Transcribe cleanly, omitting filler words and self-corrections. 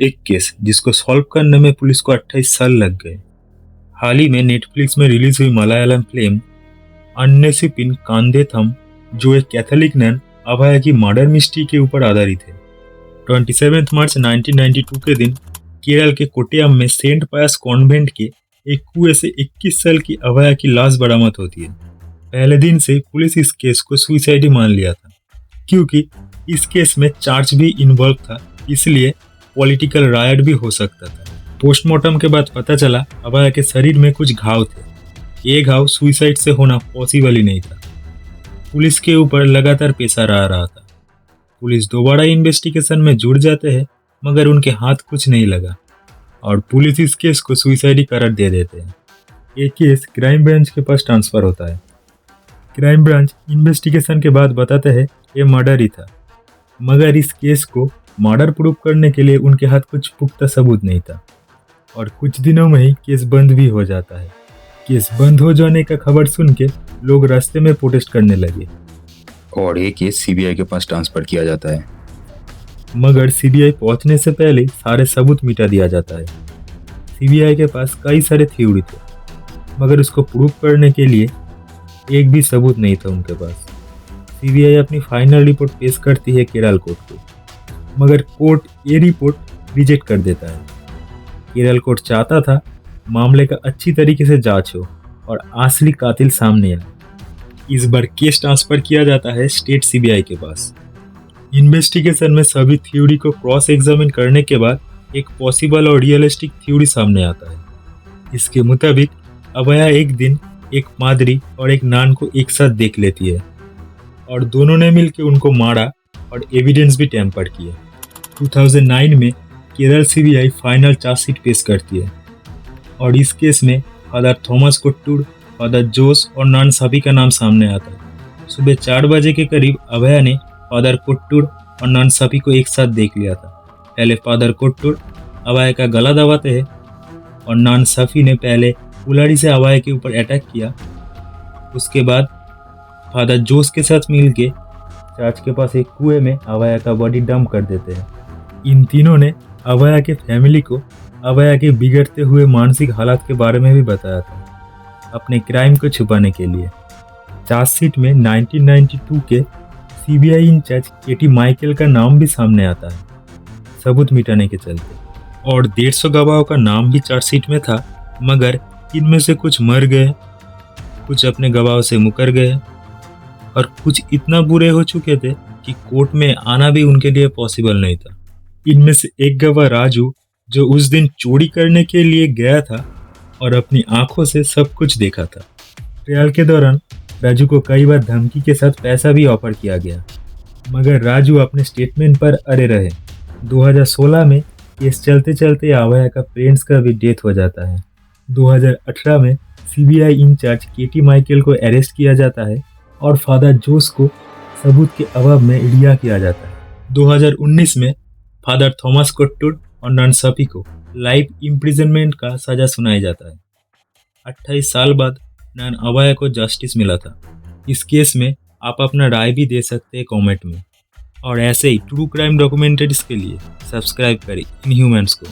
एक केस जिसको सॉल्व करने में पुलिस को 28 साल लग गए। हाल ही में नेटफ्लिक्स में रिलीज हुई मलयालम फिल्म अन्नेसिपिन कांदेथम, जो एक कैथोलिक नन अभया की मर्डर मिस्ट्री के ऊपर आधारित है। 27 मार्च 1992 के दिन केरल के कोट्टयम में सेंट पायस कॉन्वेंट के एक कुएं से 21 साल की अभया की लाश बरामद होती है। पहले दिन से पुलिस इस केस को सुसाइड ही मान लिया था, क्योंकि इस केस में चार्ज भी इन्वॉल्व था, इसलिए पॉलिटिकल रायट भी हो सकता था। पोस्टमार्टम के बाद पता चला अभया के शरीर में कुछ घाव थे। ये घाव सुसाइड से होना पॉसिबल ही नहीं था। पुलिस के ऊपर लगातार प्रेशर आ रहा था। पुलिस दोबारा इन्वेस्टिगेशन में जुड़ जाते हैं, मगर उनके हाथ कुछ नहीं लगा और पुलिस इस केस को सुसाइड ही करार दे देते हैं। ये केस क्राइम ब्रांच के पास ट्रांसफर होता है। क्राइम ब्रांच इन्वेस्टिगेशन के बाद बताते हैं ये मर्डर ही था, मगर इस केस को मर्डर प्रूव करने के लिए उनके हाथ कुछ पुख्ता सबूत नहीं था और कुछ दिनों में ही केस बंद भी हो जाता है। केस बंद हो जाने का खबर सुन के लोग रास्ते में प्रोटेस्ट करने लगे और ये केस सीबीआई के पास ट्रांसफर किया जाता है, मगर सीबीआई पहुंचने से पहले सारे सबूत मिटा दिया जाता है। सीबीआई के पास कई सारे थ्योरी थे, मगर उसको प्रूव करने के लिए एक भी सबूत नहीं था उनके पास। सीबीआई अपनी फाइनल रिपोर्ट पेश करती है केरल कोर्ट को, मगर कोर्ट ये रिपोर्ट रिजेक्ट कर देता है। केरल कोर्ट चाहता था मामले का अच्छी तरीके से जांच हो और असली कातिल सामने आए। इस बार केस ट्रांसफर किया जाता है स्टेट सीबीआई के पास। इन्वेस्टिगेशन में सभी थ्योरी को क्रॉस एग्जामिन करने के बाद एक पॉसिबल और रियलिस्टिक थ्योरी सामने आता है। इसके मुताबिक अभया एक दिन एक पादरी और एक नान को एक साथ देख लेती है और दोनों ने मिलकर उनको मारा और एविडेंस भी टैम्पर किया। 2009 में केरल सीबीआई फाइनल चार्जशीट पेश करती है और इस केस में फादर थॉमस कोट्टूर, फादर जोस और नान साफी का नाम सामने आता है। सुबह 4 बजे के करीब अभया ने फादर कोट्टूर और नान साफी को एक साथ देख लिया था। पहले फादर कोट्टूर अभया का गला दबाते हैं और नान साफी ने पहले कुल्हाड़ी से अभया के ऊपर अटैक किया। उसके बाद फादर जोस के साथ मिलके चर्च के पास एक कुएं में अभया का बॉडी डंप कर देते हैं। इन तीनों ने अभया के फैमिली को अभया के बिगड़ते हुए मानसिक हालात के बारे में भी बताया था, अपने क्राइम को छुपाने के लिए। चार्जशीट में 1992 के सीबीआई इंचार्ज केटी माइकल का नाम भी सामने आता है, सबूत मिटाने के चलते। और 150 गवाहों का नाम भी चार्जशीट में था, मगर इनमें से कुछ मर गए, कुछ अपने गवाहों से मुकर गए और कुछ इतना बुरे हो चुके थे कि कोर्ट में आना भी उनके लिए पॉसिबल नहीं था। इनमें से एक गवाह राजू, जो उस दिन चोरी करने के लिए गया था और अपनी आंखों से सब कुछ देखा था। ट्रायल के दौरान राजू को कई बार धमकी के साथ पैसा भी ऑफर किया गया, मगर राजू अपने स्टेटमेंट पर अड़े रहे। 2016 में केस चलते चलते अभया का पेरेंट्स का भी डेथ हो जाता है। 2018 में सीबीआई इंचार्ज केटी माइकल को अरेस्ट किया जाता है और फादर जोस को सबूत के अभाव में रिहा किया जाता है। 2019 में फादर थॉमस कोट्टूर और नान साफी को लाइफ इम्प्रिजनमेंट का सजा सुनाया जाता है। 28 साल बाद नान अभया को जस्टिस मिला था। इस केस में आप अपना राय भी दे सकते हैं कमेंट में, और ऐसे ही ट्रू क्राइम डॉक्यूमेंट्रीज के लिए सब्सक्राइब करें इनह्यूमन्स को।